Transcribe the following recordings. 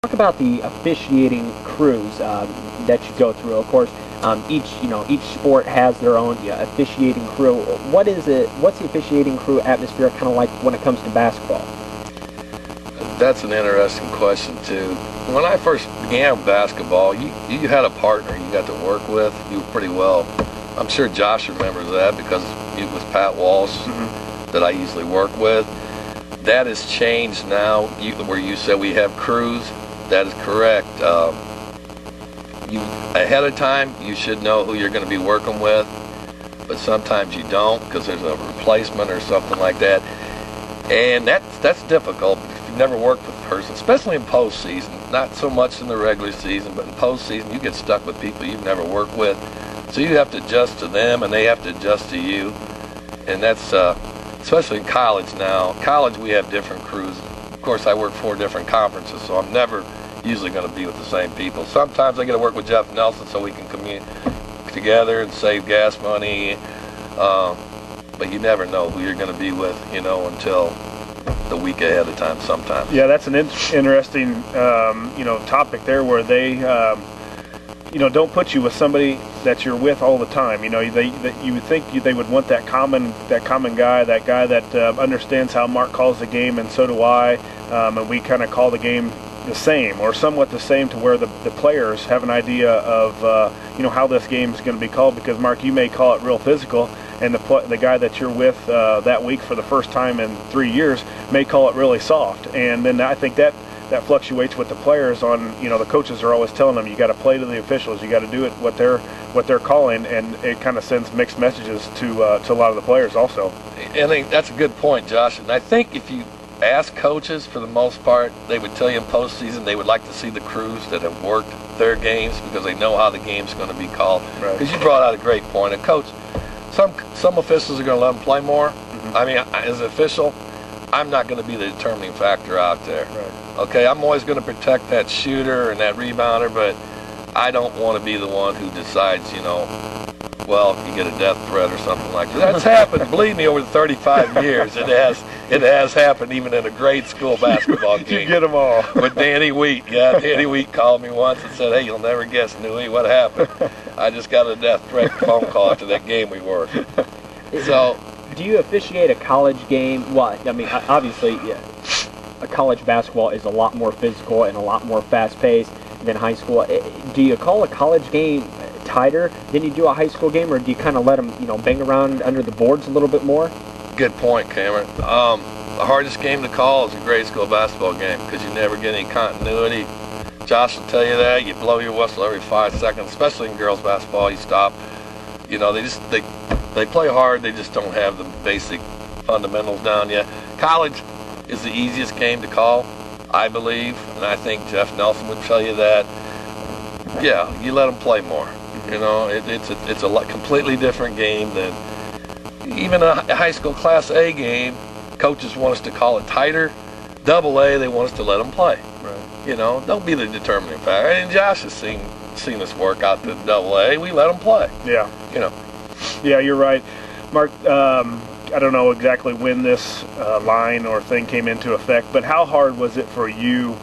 Talk about the officiating crews that you go through. Of course, each sport has their own officiating crew. What is it? What's the officiating crew atmosphere kind of like when it comes to basketball? That's an interesting question too. When I first began basketball, you had a partner you got to work with. You pretty well. I'm sure Josh remembers that because it was Pat Walsh that I usually work with. That has changed now. Where you said we have crews. That is correct. Ahead of time, you should know who you're going to be working with, but sometimes you don't because there's a replacement or something like that, and that's difficult if you've never worked with a person, especially in postseason. Not so much in the regular season, but in postseason, you get stuck with people you've never worked with, so you have to adjust to them, and they have to adjust to you, and that's especially in college now. College, we have different crews. Of course, I work 4 different conferences, so I'm never usually going to be with the same people. Sometimes I get to work with Jeff Nelson so we can commute together and save gas money, but you never know who you're going to be with, until the week ahead of time sometimes. Yeah, that's an interesting, topic there where they, don't put you with somebody that you're with all the time. You would think they would want that common guy, that guy that understands how Mark calls the game, and so do I, and we kind of call the game the same or somewhat the same, to where the players have an idea of how this game is going to be called, because Mark, you may call it real physical, and the guy that you're with that week for the first time in 3 years may call it really soft. And then I think that fluctuates with the players. On the coaches are always telling them, you got to play to the officials, you got to do it what they're calling, and it kind of sends mixed messages to a lot of the players also. And I think that's a good point, Josh. And I think if you ask coaches, for the most part, they would tell you in postseason they would like to see the crews that have worked their games, because they know how the game's going to be called. Because you brought out a great point. And coach, some officials are going to let them play more. I mean, as an official, I'm not going to be the determining factor out there. Okay, I'm always going to protect that shooter and that rebounder, but I don't want to be the one who decides, well, you get a death threat or something like that. That's happened, believe me, over 35 years. It has happened even in a grade school basketball game. You get them all. With Danny Wheat. Yeah, Danny Wheat called me once and said, hey, you'll never guess, Newey, what happened? I just got a death threat phone call after that game we worked. So, do you officiate a college game? Well, I mean, obviously, a college basketball is a lot more physical and a lot more fast-paced than high school. Do you call a college game tighter than you do a high school game, or do you kind of let them, bang around under the boards a little bit more? Good point, Cameron. The hardest game to call is a grade school basketball game, because you never get any continuity. Josh will tell you that. You blow your whistle every 5 seconds, especially in girls basketball. You stop. They play hard. They just don't have the basic fundamentals down yet. College is the easiest game to call, I believe, and I think Jeff Nelson would tell you that. Yeah, you let them play more. It's a completely different game than even a high school Class A game. Coaches want us to call it tighter. Double A, they want us to let them play. Don't be the determining factor. And Josh has seen us work out the Double A. We let them play. Yeah. Yeah, you're right, Mark. I don't know exactly when this line or thing came into effect, but how hard was it for you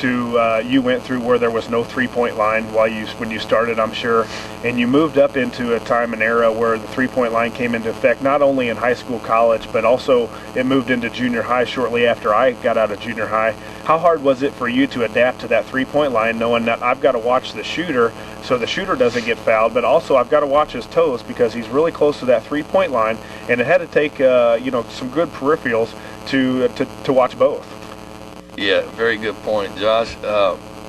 you went through where there was no 3-point line when you started, I'm sure, and you moved up into a time and era where the 3-point line came into effect, not only in high school, college, but also it moved into junior high shortly after I got out of junior high. How hard was it for you to adapt to that 3-point line, knowing that I've got to watch the shooter so the shooter doesn't get fouled, but also I've got to watch his toes because he's really close to that 3-point line, and it had to take some good peripherals to watch both. Yeah, very good point, Josh.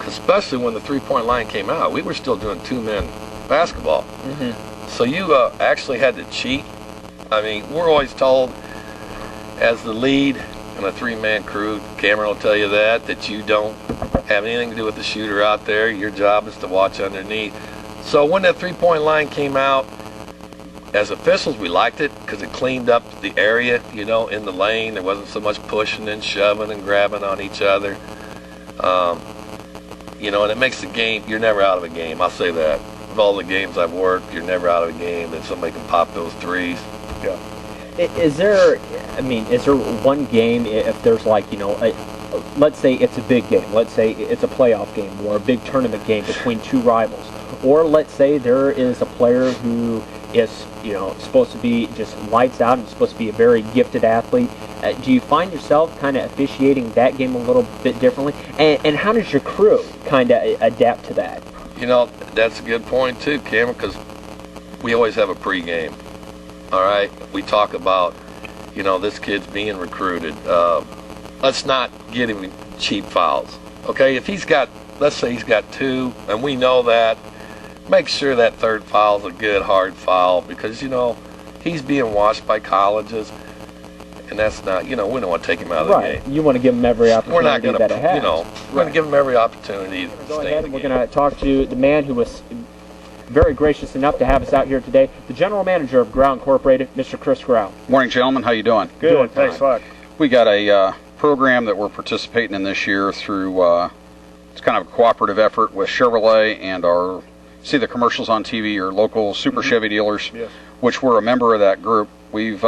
Especially when the 3-point line came out, we were still doing 2-man basketball. So you actually had to cheat. I mean, we're always told as the lead in a 3-man crew, Cameron will tell you that you don't have anything to do with the shooter out there. Your job is to watch underneath. So when that 3-point line came out, as officials, we liked it because it cleaned up the area, in the lane. There wasn't so much pushing and shoving and grabbing on each other. And it makes the game, you're never out of a game. I'll say that. Of all the games I've worked, you're never out of a game that somebody can pop those threes. Yeah. Is there one game, if there's like, a let's say it's a big game, let's say it's a playoff game or a big tournament game between two rivals, or let's say there is a player who is, supposed to be just lights out and supposed to be a very gifted athlete. Do you find yourself kind of officiating that game a little bit differently? And how does your crew kind of adapt to that? That's a good point too, Cameron, because we always have a pregame. All right, we talk about, this kid's being recruited. Let's not get him cheap fouls. Okay, if let's say he's got 2, and we know that, make sure that third foul is a good hard foul, because he's being watched by colleges, and that's not, we don't want to take him out of the game. You want to give him every opportunity. We're not going that it has. we're going to give him every opportunity to Go stay ahead, in and the we're game. going to talk to the man who was very gracious enough to have us out here today, the general manager of Graue Incorporated, Mr. Chris Graue. Morning, gentlemen. How you doing? Good. Thanks a lot. We got a program that we're participating in this year through. It's kind of a cooperative effort with Chevrolet and our. See the commercials on TV, your local Super Chevy dealers, Yes. which we're a member of that group. We've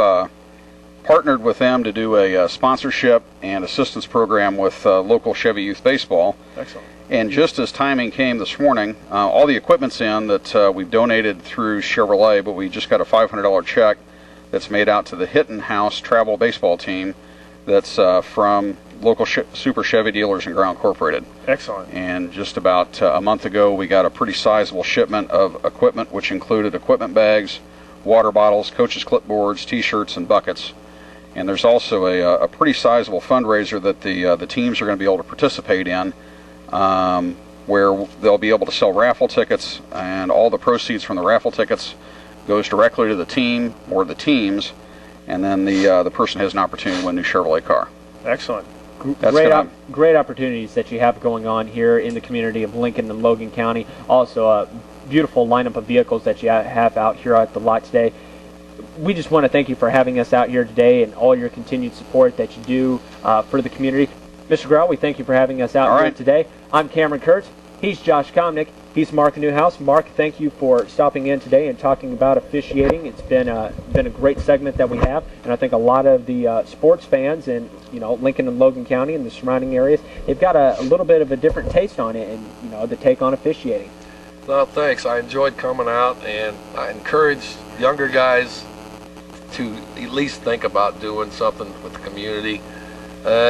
partnered with them to do a sponsorship and assistance program with local Chevy Youth Baseball. Excellent. And just as timing came this morning, all the equipment's in that we've donated through Chevrolet, but we just got a $500 check that's made out to the Newhouse travel baseball team that's from local Super Chevy dealers in Graue Incorporated. Excellent. And just about a month ago, we got a pretty sizable shipment of equipment, which included equipment bags, water bottles, coaches' clipboards, T-shirts, and buckets. And there's also a pretty sizable fundraiser that the teams are going to be able to participate in, where they'll be able to sell raffle tickets, and all the proceeds from the raffle tickets goes directly to the team or the teams, and then the person has an opportunity to win a new Chevrolet car. Excellent. Great opportunities that you have going on here in the community of Lincoln and Logan County. Also, a beautiful lineup of vehicles that you have out here at the lot today. We just want to thank you for having us out here today and all your continued support that you do for the community. Mr. Graue, we thank you for having us out here today. I'm Cameron Kurtz. He's Josh Komnick. He's Mark Newhouse. Mark, thank you for stopping in today and talking about officiating. It's been a great segment that we have, and I think a lot of the sports fans in Lincoln and Logan County and the surrounding areas, they've got a little bit of a different taste on it, and the take on officiating. Well, thanks. I enjoyed coming out, and I encourage younger guys to at least think about doing something with the community.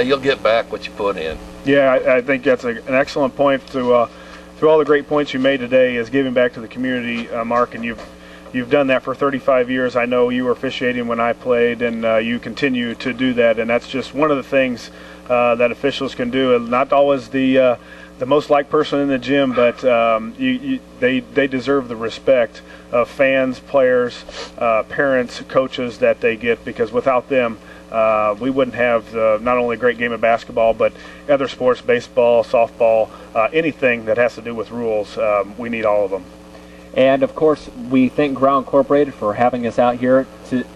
You'll get back what you put in. Yeah, I think that's an excellent point. Through all the great points you made today is giving back to the community, Mark, and you've done that for 35 years. I know you were officiating when I played, and you continue to do that, and that's just one of the things that officials can do. Not always the most liked person in the gym, but they deserve the respect of fans, players, parents, coaches that they get, because without them, we wouldn't have not only a great game of basketball, but other sports, baseball, softball, anything that has to do with rules. We need all of them. And of course, we thank Graue Incorporated for having us out here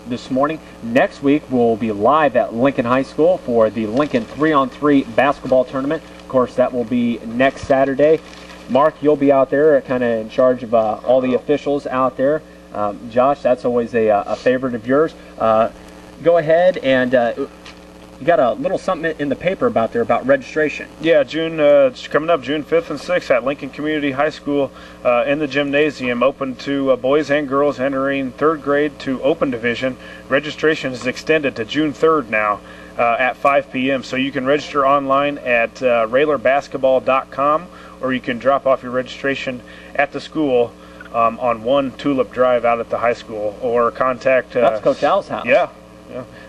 this morning. Next week, we'll be live at Lincoln High School for the Lincoln 3-on-3 basketball tournament. Of course, that will be next Saturday. Mark, you'll be out there kind of in charge of all the officials out there. Josh, that's always a favorite of yours. Go ahead, and you got a little something in the paper about registration. Yeah, it's coming up June 5th and 6th at Lincoln Community High School in the gymnasium, open to boys and girls entering 3rd grade to open division. Registration is extended to June 3rd now at 5 p.m. So you can register online at railerbasketball.com, or you can drop off your registration at the school on 1 Tulip Drive out at the high school, or contact that's Coach Al's house. Yeah.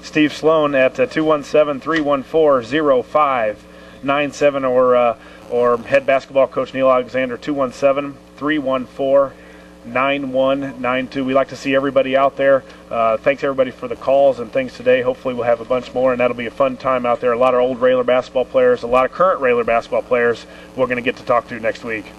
Steve Sloan at 217-314-0597, or head basketball coach Neil Alexander, 217-314-9192. We like to see everybody out there. Thanks everybody for the calls and things today. Hopefully we'll have a bunch more, and that'll be a fun time out there. A lot of old Railer basketball players, a lot of current Railer basketball players we're going to get to talk to next week.